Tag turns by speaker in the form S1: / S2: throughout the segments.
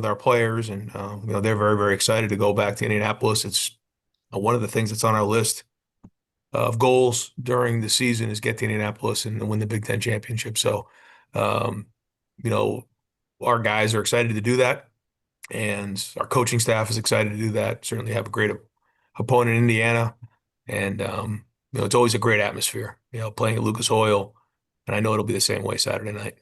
S1: with our players, and they're very, very excited to go back to Indianapolis. It's one of the things that's on our list of goals during the season is get to Indianapolis and win the Big Ten championship. So, um, you know, our guys are excited to do that, and our coaching staff is excited to do that. Certainly have a great opponent in Indiana, and it's always a great atmosphere. Playing at Lucas Oil, and I know it'll be the same way Saturday night.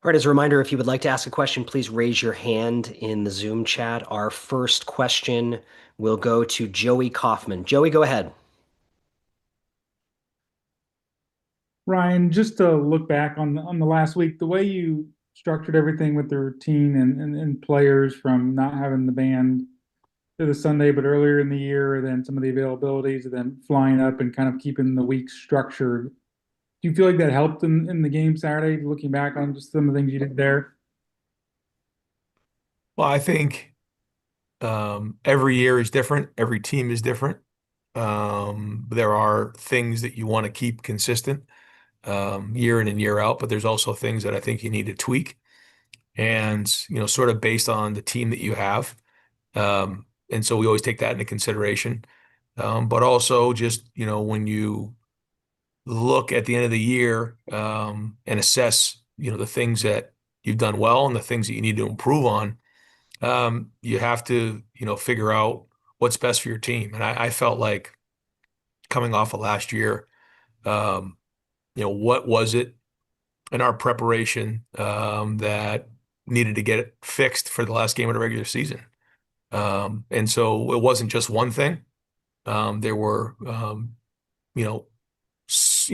S2: All right, as a reminder, if you would like to ask a question, please raise your hand in the Zoom chat. Our first question will go to Joey Kaufman. Joey, go ahead.
S3: Ryan, just to look back on the last week, the way you structured everything with the routine and players from not having the band to the Sunday, but earlier in the year, then some of the availabilities, and then flying up and kind of keeping the week structured. Do you feel like that helped in the game Saturday, looking back on just some of the things you did there?
S1: Well, I think every year is different. Every team is different. There are things that you want to keep consistent year in and year out, but there's also things that I think you need to tweak and, sort of based on the team that you have. And so we always take that into consideration. But also just, when you look at the end of the year and assess, the things that you've done well and the things that you need to improve on, you have to, figure out what's best for your team. And I felt like coming off of last year, what was it in our preparation that needed to get it fixed for the last game of the regular season? And so it wasn't just one thing. There were, you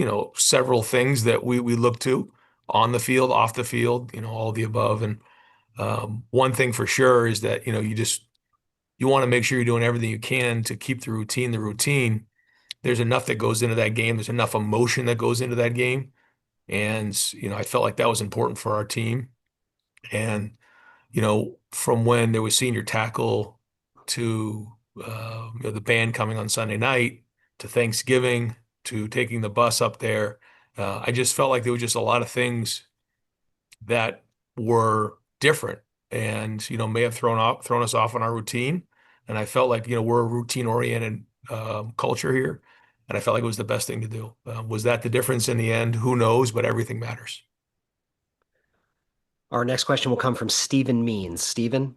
S1: know, several things that we looked to on the field, off the field, all of the above. And one thing for sure is that, you want to make sure you're doing everything you can to keep the routine the routine. There's enough that goes into that game. There's enough emotion that goes into that game. And, I felt like that was important for our team. And, from when there was senior tackle to, the band coming on Sunday night to Thanksgiving to taking the bus up there, I just felt like there were just a lot of things that were different and, may have thrown us off on our routine. And I felt like, we're a routine oriented culture here. And I felt like it was the best thing to do. Was that the difference in the end? Who knows? But everything matters.
S2: Our next question will come from Stephen Means. Stephen?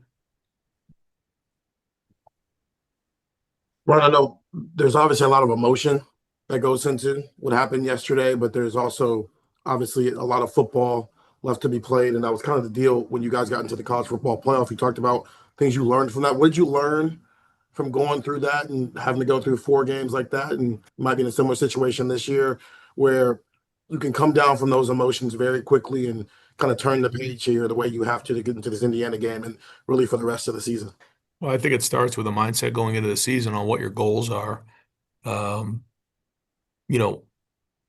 S4: Well, I know there's obviously a lot of emotion that goes into what happened yesterday, but there's also obviously a lot of football left to be played. And that was kind of the deal when you guys got into the college football playoff. You talked about things you learned from that. What did you learn from going through that and having to go through 4 games like that? And you might be in a similar situation this year where you can come down from those emotions very quickly and kind of turn the page here the way you have to get into this Indiana game and really for the rest of the season.
S1: Well, I think it starts with a mindset going into the season on what your goals are. Um, you know,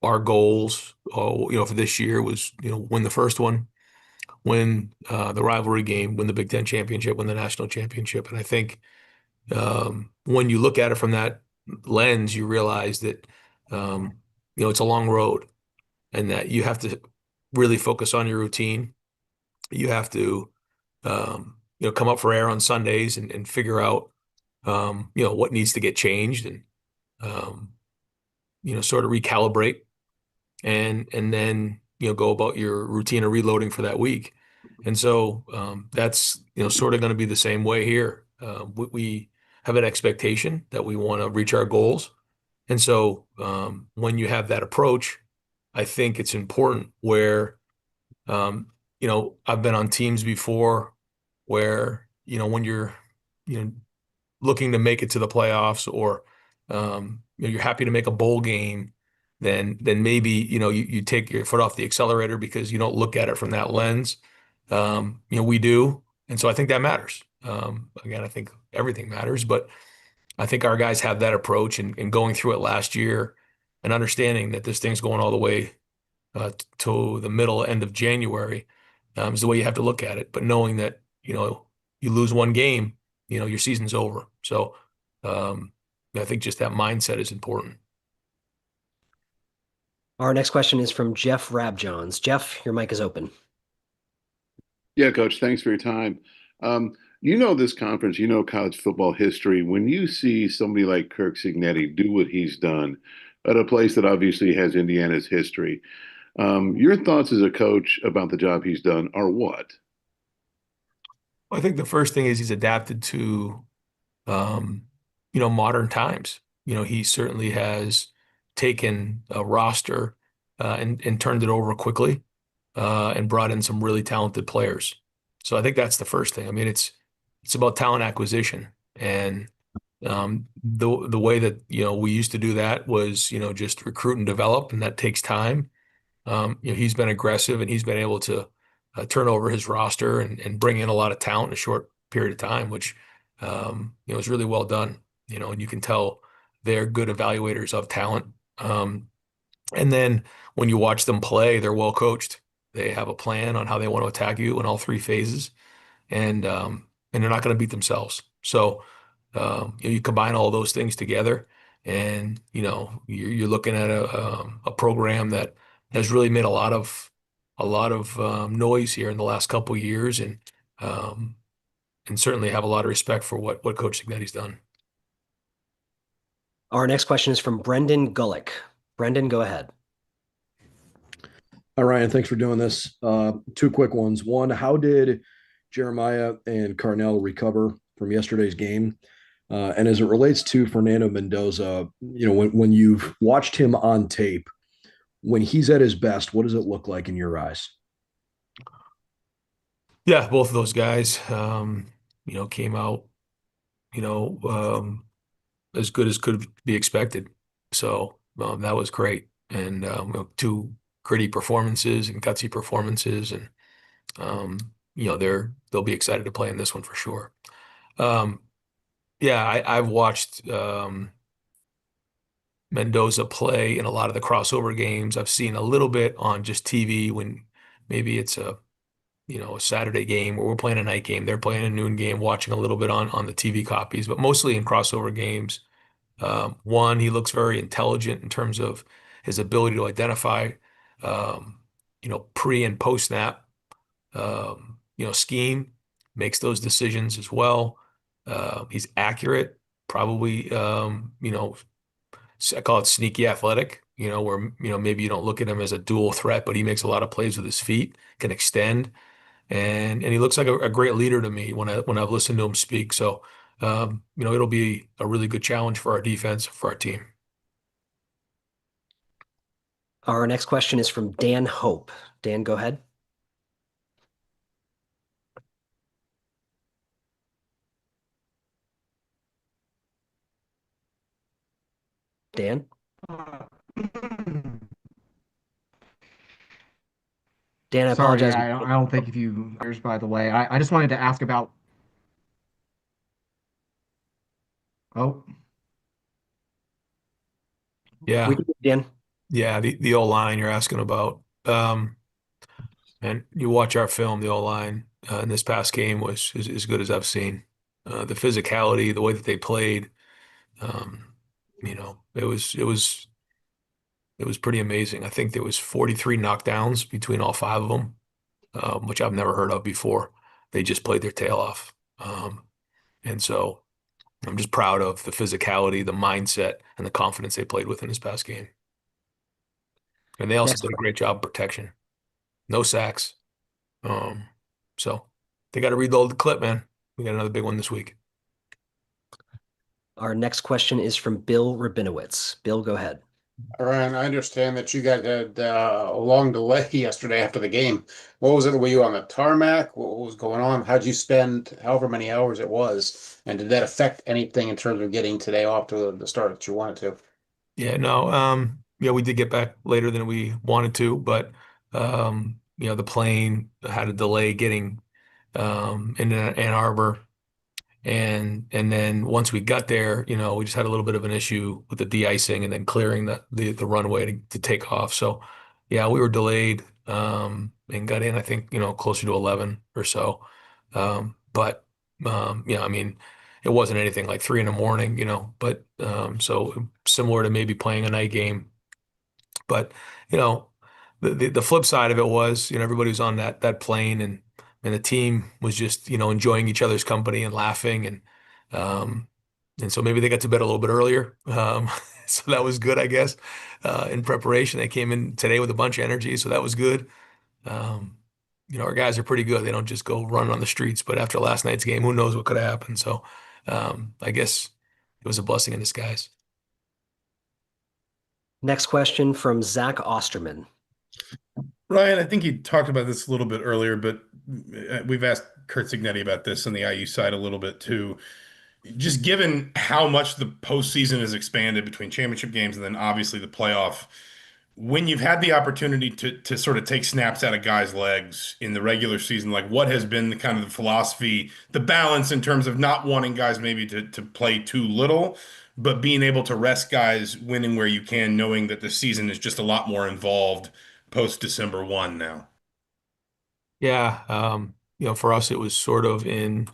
S1: our goals, for this year was, win the first one, win the rivalry game, win the Big Ten championship, win the national championship. And I think when you look at it from that lens, you realize that, it's a long road and that you have to really focus on your routine. You have to, come up for air on Sundays and figure out, what needs to get changed and, sort of recalibrate and then, go about your routine of reloading for that week. And so that's, sort of going to be the same way here. We have an expectation that we want to reach our goals. And so when you have that approach, I think it's important where, I've been on teams before where, when you're, you know, looking to make it to the playoffs or, you're happy to make a bowl game, then maybe, you take your foot off the accelerator because you don't look at it from that lens. We do. And so I think that matters. Again, I think everything matters, but I think our guys have that approach and going through it last year and understanding that this thing's going all the way to the middle end of January is the way you have to look at it. But knowing that, you lose one game, your season's over. So I think just that mindset is important.
S2: Our next question is from Jeff Rabjohns. Jeff, your mic is open.
S5: Yeah, Coach, thanks for your time. You know this conference, you know college football history. When you see somebody like Kirk Cignetti do what he's done at a place that obviously has Indiana's history, your thoughts as a coach about the job he's done are what?
S1: I think the first thing is he's adapted to, um, modern times. He certainly has taken a roster and turned it over quickly and brought in some really talented players. So I think that's the first thing. I mean, it's about talent acquisition, and the way that we used to do that was just recruit and develop, and that takes time. He's been aggressive and he's been able to turn over his roster and bring in a lot of talent in a short period of time, which is really well done. And you can tell they're good evaluators of talent. And then when you watch them play, they're well coached. They have a plan on how they want to attack you in all three phases, and they're not going to beat themselves. So you combine all those things together, and you're looking at a program that has really made a lot of noise here in the last couple of years, um, and certainly have a lot of respect for what Coach Cignetti's done.
S2: Our next question is from Brendan Gullick. Brendan, go ahead.
S6: Hi, Ryan. Thanks for doing this. Two quick ones. One, how did Jeremiah and Carnell recover from yesterday's game? And as it relates to Fernando Mendoza, when you've watched him on tape, when he's at his best, what does it look like in your eyes?
S1: Yeah, both of those guys, came out, as good as could be expected. So that was great, and two gritty performances and gutsy performances, and they'll be excited to play in this one for sure. Yeah, I've watched Mendoza play in a lot of the crossover games. I've seen a little bit on just TV when maybe it's a Saturday game or we're playing a night game. They're playing a noon game, watching a little bit on the TV copies, but mostly in crossover games. One, he looks very intelligent in terms of his ability to identify, pre and post snap, scheme, makes those decisions as well. He's accurate, probably, I call it sneaky athletic, where, maybe you don't look at him as a dual threat, but he makes a lot of plays with his feet, can extend. And he looks like a great leader to me when I've listened to him speak. So, it'll be a really good challenge for our defense, for our team.
S2: Our next question is from Dan Hope. Dan, go ahead. Dan? Dan, I
S7: Sorry,
S2: apologize.
S7: I don't think if you, by the way, I just wanted to ask about, oh,
S1: Yeah.
S2: Dan.
S1: Yeah. The O-line you're asking about. And you watch our film, the O-line in this past game was as good as I've seen. The physicality, the way that they played, it was pretty amazing. I think there was 43 knockdowns between all five of them, which I've never heard of before. They just played their tail off. And so I'm just proud of the physicality, the mindset, and the confidence they played with in this past game. And they also did a great job of protection. No sacks. So they got to reload the clip, man. We got another big one this week.
S2: Our next question is from Bill Rabinowitz. Bill, go ahead.
S8: Ryan, I understand that you guys had a long delay yesterday after the game. What was it? Were you on the tarmac? What was going on? How'd you spend however many hours it was? And did that affect anything in terms of getting today off to the start that you wanted to?
S1: Yeah, no, yeah, we did get back later than we wanted to, but the plane had a delay getting into Ann Arbor. And then once we got there, we just had a little bit of an issue with the de-icing and then clearing the runway to take off. So yeah, we were delayed and got in, I think, closer to 11 or so. But yeah, I mean, it wasn't anything like 3 a.m, but so similar to maybe playing a night game. But the flip side of it was, everybody was on that plane, and and the team was just, enjoying each other's company and laughing. And so maybe they got to bed a little bit earlier. So that was good, I guess, in preparation. They came in today with a bunch of energy, so that was good. Um, our guys are pretty good. They don't just go run on the streets, but after last night's game, who knows what could have happened. So I guess it was a blessing in disguise.
S2: Next question from Zach Osterman.
S9: Ryan, I think you talked about this a little bit earlier, but we've asked Kurt Cignetti about this on the IU side a little bit too. Just given how much the postseason has expanded between championship games and then obviously the playoff, when you've had the opportunity to sort of take snaps out of guys' legs in the regular season, like what has been the kind of the philosophy, the balance in terms of not wanting guys maybe to play too little, but being able to rest guys winning where you can, knowing that the season is just a lot more involved post December 1 now.
S1: Yeah, for us, it was sort of in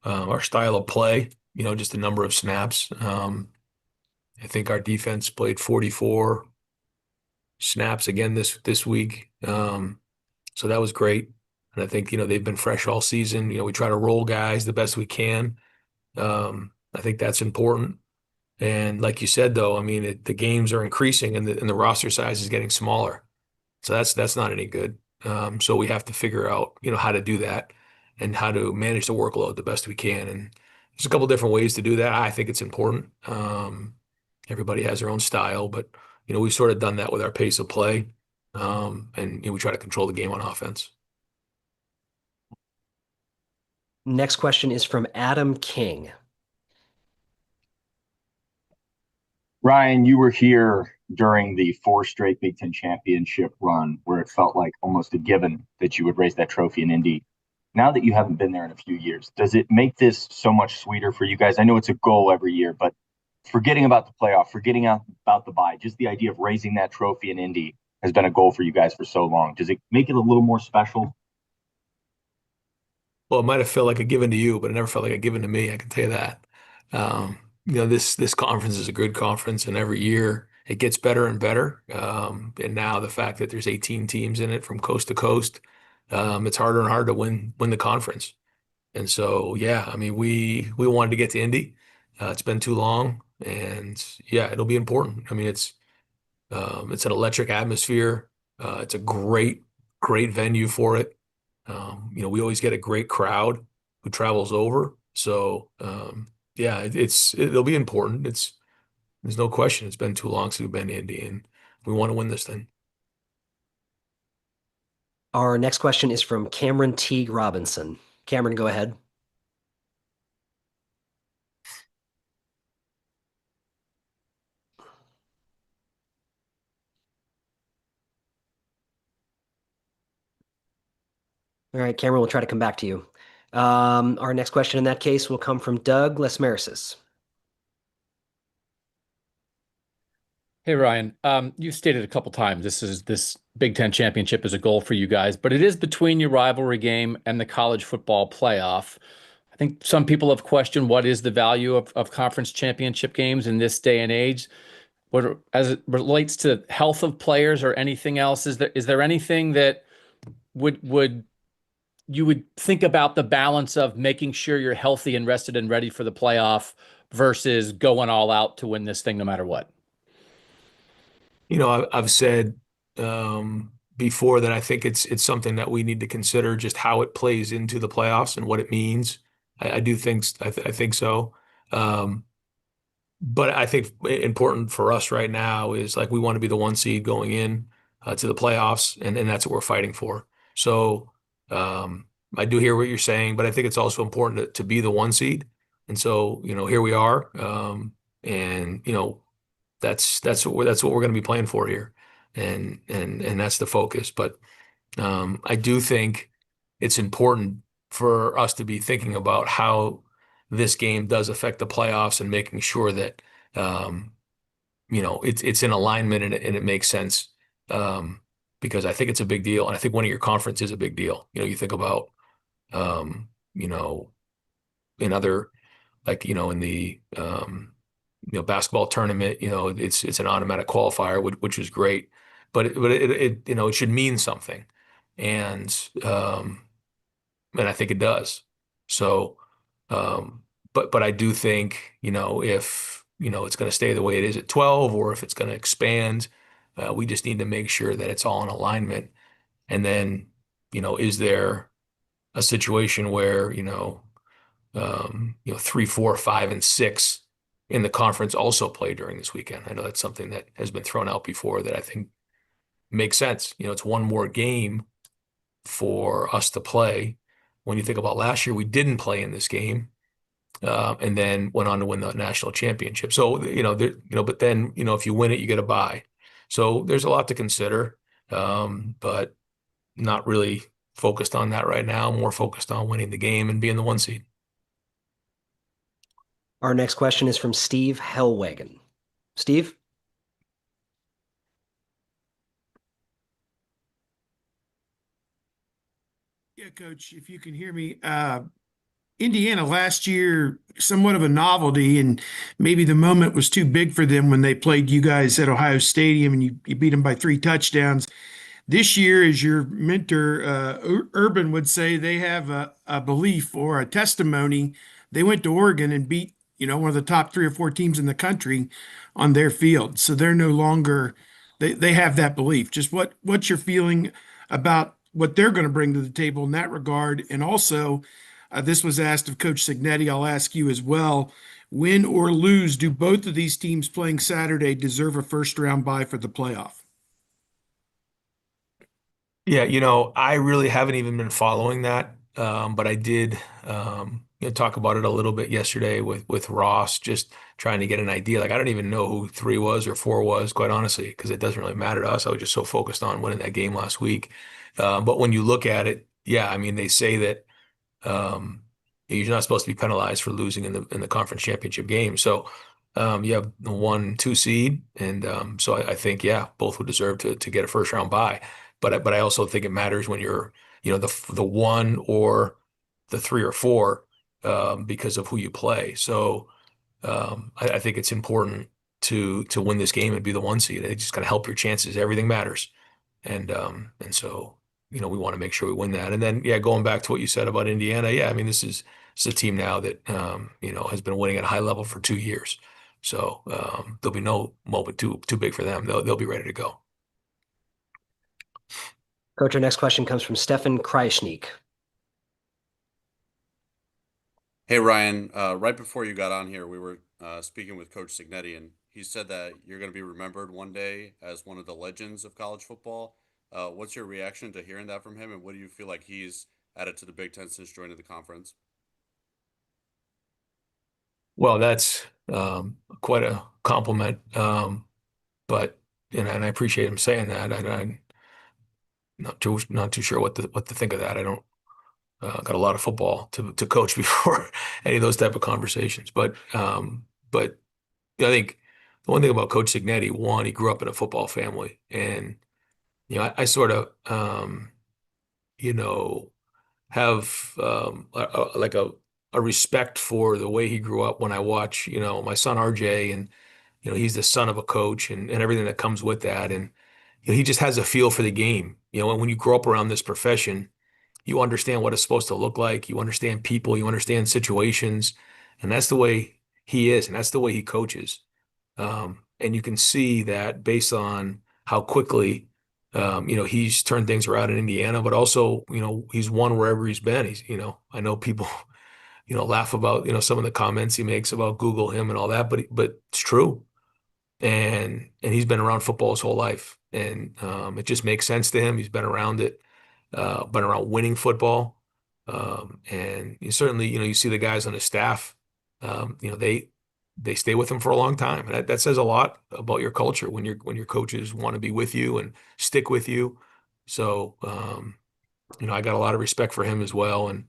S1: our style of play, just the number of snaps. I think our defense played 44 snaps again this week. So that was great. And I think, they've been fresh all season. We try to roll guys the best we can. I think that's important. And like you said, though, I mean, the games are increasing and the roster size is getting smaller. So that's not any good. So we have to figure out, how to do that and how to manage the workload the best we can. And there's a couple different ways to do that. I think it's important. Everybody has their own style, but we've sort of done that with our pace of play. And we try to control the game on offense.
S2: Next question is from Adam King.
S10: Ryan, you were here during the 4 straight Big Ten championship run where it felt like almost a given that you would raise that trophy in Indy. Now that you haven't been there in a few years, does it make this so much sweeter for you guys? I know it's a goal every year, but forgetting about the playoff, forgetting about the bye, just the idea of raising that trophy in Indy has been a goal for you guys for so long. Does it make it a little more special?
S1: Well, it might have felt like a given to you, but it never felt like a given to me. I can tell you that. This conference is a good conference, and every year it gets better and better. And now the fact that there's 18 teams in it from coast to coast, it's harder and harder to win the conference. And so, yeah, I mean, we wanted to get to Indy. It's been too long, and yeah, it'll be important. I mean, it's an electric atmosphere. It's a great venue for it. We always get a great crowd who travels over. So, yeah, it'll be important. There's no question. It's been too long since we've been to Indy, and we want to win this thing.
S2: Our next question is from Cameron T. Robinson. Cameron, go ahead. All right, Cameron, we'll try to come back to you. Our next question in that case will come from Doug Lesmerisis.
S11: Hey, Ryan, you stated a couple times this Big Ten championship is a goal for you guys, but it is between your rivalry game and the college football playoff. I think some people have questioned what is the value of conference championship games in this day and age. As it relates to health of players or anything else, is there anything that you would think about the balance of making sure you're healthy and rested and ready for the playoff versus going all out to win this thing no matter what?
S1: I've said before that I think it's something that we need to consider just how it plays into the playoffs and what it means. I do think I think so. But I think important for us right now is like we want to be the 1 seed going in to the playoffs, and that's what we're fighting for. So I do hear what you're saying, but I think it's also important to be the 1 seed. And so here we are, and that's what we're going to be playing for here, and that's the focus. But I do think it's important for us to be thinking about how this game does affect the playoffs and making sure that it's in alignment and it makes sense, because I think it's a big deal, and I think winning your conference is a big deal. You think about in other, like in the basketball tournament, it's an automatic qualifier, which is great, but it should mean something. And and I think it does. So, but I do think, if, it's going to stay the way it is at 12 or if it's going to expand, we just need to make sure that it's all in alignment. And then, is there a situation where, 3, 4, 5, and 6 in the conference also play during this weekend? I know that's something that has been thrown out before that I think makes sense. It's one more game for us to play. When you think about last year, we didn't play in this game, and then went on to win the national championship. So, but then, if you win it, you get a bye. So there's a lot to consider, but not really focused on that right now. More focused on winning the game and being the 1 seed.
S2: Our next question is from Steve Hellwagon. Steve?
S12: Yeah, Coach, if you can hear me, Indiana last year, somewhat of a novelty, and maybe the moment was too big for them when they played you guys at Ohio Stadium and you beat them by 3 touchdowns. This year, as your mentor, Urban would say, they have a belief or a testimony. They went to Oregon and beat, one of the top 3 or 4 teams in the country on their field. So they're no longer, they have that belief. Just what's your feeling about what they're going to bring to the table in that regard? And also, this was asked of Coach Cignetti. I'll ask you as well. Win or lose, do both of these teams playing Saturday deserve a first-round bye for the playoff?
S1: Yeah, I really haven't even been following that, but I did talk about it a little bit yesterday with Ross, just trying to get an idea. Like, I don't even know who 3 was or 4 was, quite honestly, because it doesn't really matter to us. I was just so focused on winning that game last week. But when you look at it, yeah, I mean, they say that you're not supposed to be penalized for losing in the conference championship game. So you have the 1, 2 seed, and so I think, yeah, both would deserve to get a first round bye. But I also think it matters when you're, the 1 or the 3 or 4, because of who you play. So I think it's important to win this game and be the 1 seed. It's just going to help your chances. Everything matters, and so we want to make sure we win that. And then, yeah, going back to what you said about Indiana, yeah, I mean, this is a team now that has been winning at a high level for 2 years. So there'll be no moment too big for them. They'll be ready to go.
S2: Coach, our next question comes from Stefan Kreisnik.
S13: Hey, Ryan, right before you got on here, we were speaking with Coach Cignetti, and he said that you're going to be remembered one day as one of the legends of college football. What's your reaction to hearing that from him, and what do you feel like he's added to the Big Ten since joining the conference?
S1: Well, that's quite a compliment, but and I appreciate him saying that. I'm not too sure what to think of that. I don't got a lot of football to coach before any of those type of conversations. But I think the one thing about Coach Cignetti, one, he grew up in a football family, and I sort of have like a respect for the way he grew up when I watch my son RJ, and he's the son of a coach and everything that comes with that, and he just has a feel for the game. And when you grow up around this profession, you understand what it's supposed to look like. You understand people, you understand situations, and that's the way he is, and that's the way he coaches. And you can see that based on how quickly, he's turned things around in Indiana, but also, he's won wherever he's been. I know people, laugh about, some of the comments he makes about Google him and all that, but it's true. And he's been around football his whole life, and it just makes sense to him. He's been around it, been around winning football, and you certainly, you see the guys on his staff, they stay with him for a long time, and that says a lot about your culture when your coaches want to be with you and stick with you. So I got a lot of respect for him as well, and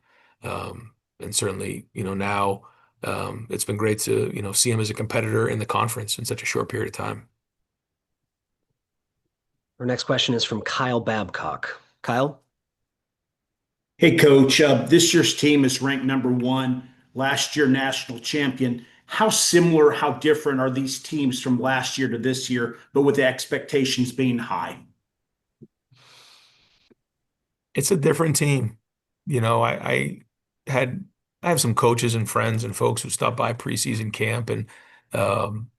S1: certainly now. It's been great to, see him as a competitor in the conference in such a short period of time.
S2: Our next question is from Kyle Babcock. Kyle?
S14: Hey, Coach. This year's team is ranked #1, last year national champion. How similar, how different are these teams from last year to this year, but with the expectations being high?
S1: It's a different team. I had I have some coaches and friends and folks who stop by preseason camp, and um,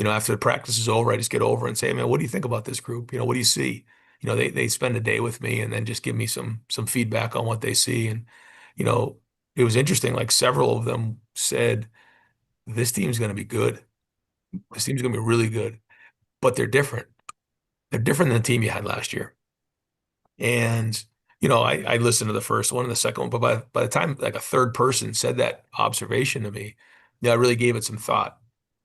S1: after the practice is over, I just get over and say, man, what do you think about this group? What do you see? They spend a day with me and then just give me some feedback on what they see. And you know, it was interesting. Like several of them said, this team's going to be good. This team's going to be really good, but they're different. They're different than the team you had last year. And I listened to the first one and the second one, but by the time like a third person said that observation to me, I really gave it some thought.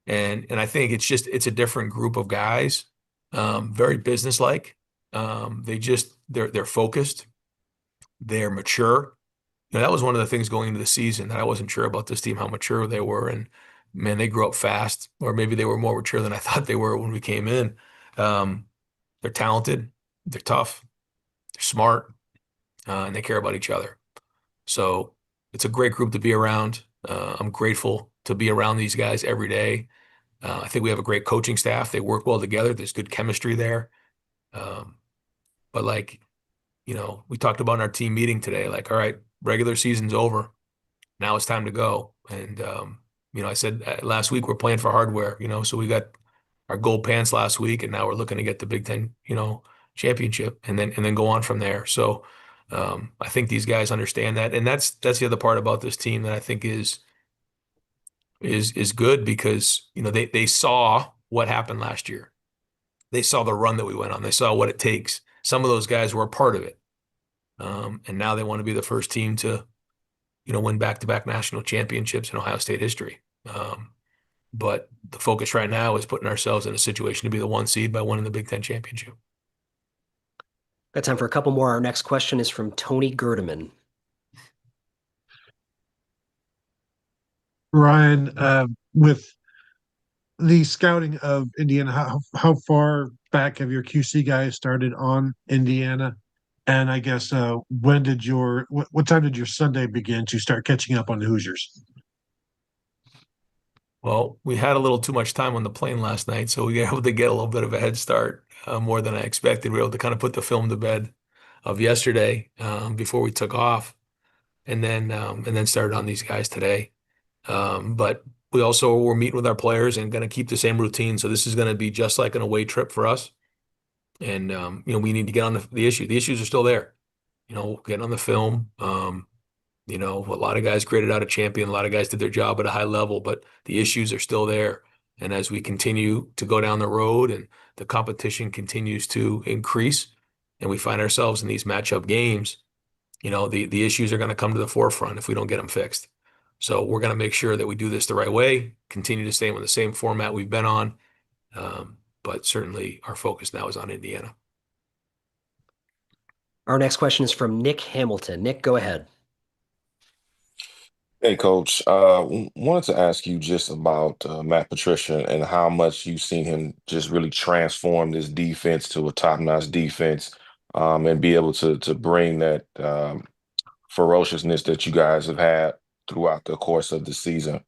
S1: And I think it's a different group of guys, very businesslike. They're focused, they're mature. That was one of the things going into the season that I wasn't sure about this team, how mature they were. And man, they grew up fast, or maybe they were more mature than I thought they were when we came in. Um, they're talented, they're tough, they're smart, and they care about each other. So it's a great group to be around. I'm grateful to be around these guys every day. I think we have a great coaching staff. They work well together. There's good chemistry there. Um, but we talked about in our team meeting today, like, all right, regular season's over. Now it's time to go. And, I said last week we're playing for hardware, so we got our gold pants last week, and now we're looking to get the Big Ten, championship and then go on from there. So I think these guys understand that. And that's the other part about this team that I think is good because, they saw what happened last year. They saw the run that we went on. They saw what it takes. Some of those guys were a part of it. And now they want to be the first team to, win back-to-back national championships in Ohio State history. But the focus right now is putting ourselves in a situation to be the 1 seed by winning the Big Ten championship.
S2: Got time for a couple more. Our next question is from Tony Gerdeman.
S15: Ryan, with the scouting of Indiana, how far back have your QC guys started on Indiana? And I guess when did what time did your Sunday begin to start catching up on the Hoosiers?
S1: Well, we had a little too much time on the plane last night, so we were able to get a little bit of a head start, more than I expected. We were able to kind of put the film to bed of yesterday before we took off, and then started on these guys today. But we also were meeting with our players and going to keep the same routine. So this is going to be just like an away trip for us. And we need to get on the issue. The issues are still there. Getting on the film. A lot of guys graded out a champion. A lot of guys did their job at a high level, but the issues are still there. And as we continue to go down the road and the competition continues to increase and we find ourselves in these matchup games, the issues are going to come to the forefront if we don't get them fixed. So we're going to make sure that we do this the right way, continue to stay with the same format we've been on. But certainly our focus now is on Indiana.
S2: Our next question is from Nick Hamilton. Nick, go ahead.
S16: Hey, Coach. Wanted to ask you just about Matt Patricia and how much you've seen him just really transform this defense to a top-notch defense, and be able to bring that ferociousness that you guys have had throughout the course of the season.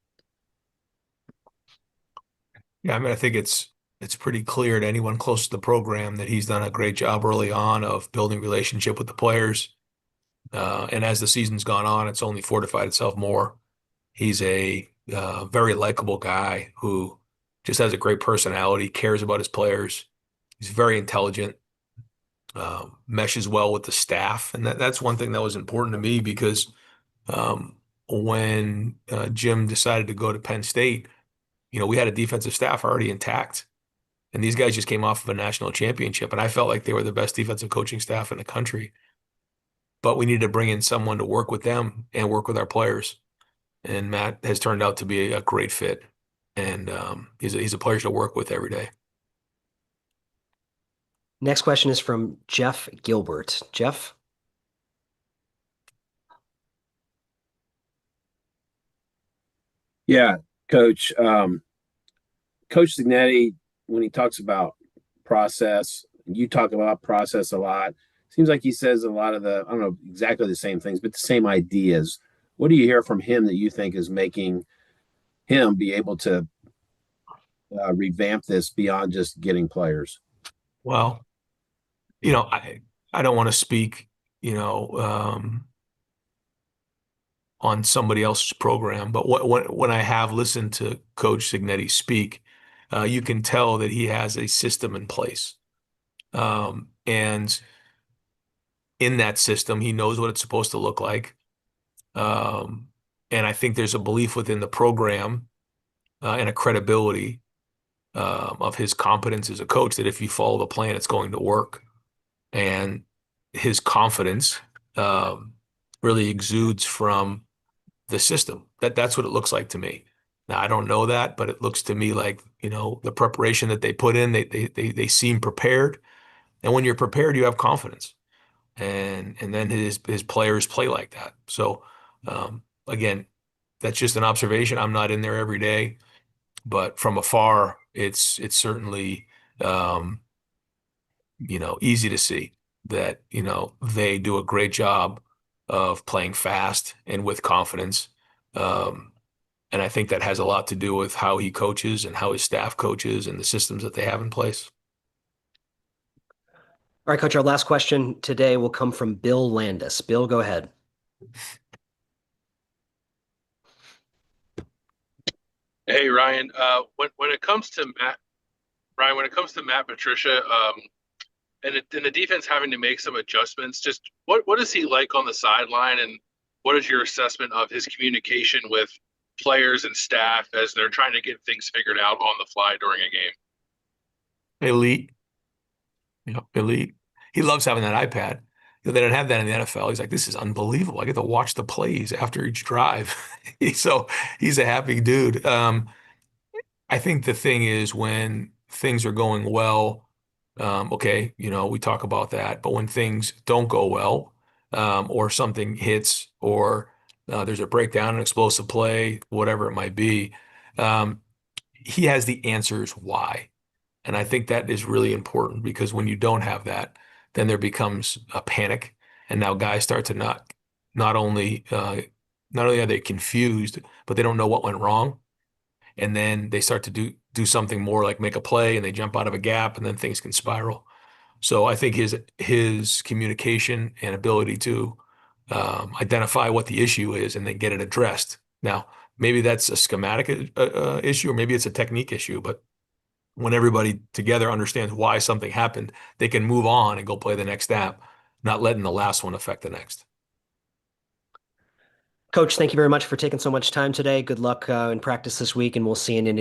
S1: Yeah, I mean, I think it's pretty clear to anyone close to the program that he's done a great job early on of building relationship with the players. And as the season's gone on, it's only fortified itself more. He's a very likable guy who just has a great personality, cares about his players. He's very intelligent, meshes well with the staff. And that's one thing that was important to me because when Jim decided to go to Penn State, we had a defensive staff already intact. And these guys just came off of a national championship. And I felt like they were the best defensive coaching staff in the country. But we needed to bring in someone to work with them and work with our players. And Matt has turned out to be a great fit. And he's a pleasure to work with every day.
S2: Next question is from Jeff Gilbert. Jeff?
S17: Yeah, Coach. Coach Cignetti, when he talks about process, you talk about process a lot. Seems like he says a lot of I don't know exactly the same things, but the same ideas. What do you hear from him that you think is making him be able to revamp this beyond just getting players?
S1: Well, I don't want to speak, on somebody else's program. But when I have listened to Coach Cignetti speak, you can tell that he has a system in place. And in that system, he knows what it's supposed to look like. And I think there's a belief within the program and a credibility of his competence as a coach that if you follow the plan, it's going to work. And his confidence really exudes from the system. That's what it looks like to me. Now, I don't know that, but it looks to me like, the preparation that they put in, they seem prepared. And when you're prepared, you have confidence. And then his players play like that. So again, that's just an observation. I'm not in there every day, but from afar, it's certainly easy to see that they do a great job of playing fast and with confidence. And I think that has a lot to do with how he coaches and how his staff coaches and the systems that they have in place.
S2: All right, Coach, our last question today will come from Bill Landis. Bill, go ahead.
S18: Hey, Ryan. When it comes to Matt Patricia, and the defense having to make some adjustments, just what is he like on the sideline, and what is your assessment of his communication with players and staff as they're trying to get things figured out on the fly during a game?
S1: Elite. Elite. He loves having that iPad. They don't have that in the NFL. He's like, this is unbelievable. I get to watch the plays after each drive. So he's a happy dude. I think the thing is when things are going well, okay, we talk about that. But when things don't go well, or something hits, or there's a breakdown, an explosive play, whatever it might be, he has the answers why. And I think that is really important because when you don't have that, then there becomes a panic. And now guys start to not only are they confused, but they don't know what went wrong. And then they start to do something more like make a play and they jump out of a gap and then things can spiral. So I think his communication and ability to identify what the issue is and then get it addressed. Now, maybe that's a schematic issue or maybe it's a technique issue, but when everybody together understands why something happened, they can move on and go play the next snap, not letting the last one affect the next.
S2: Coach, thank you very much for taking so much time today. Good luck in practice this week, and we'll see you in Indy.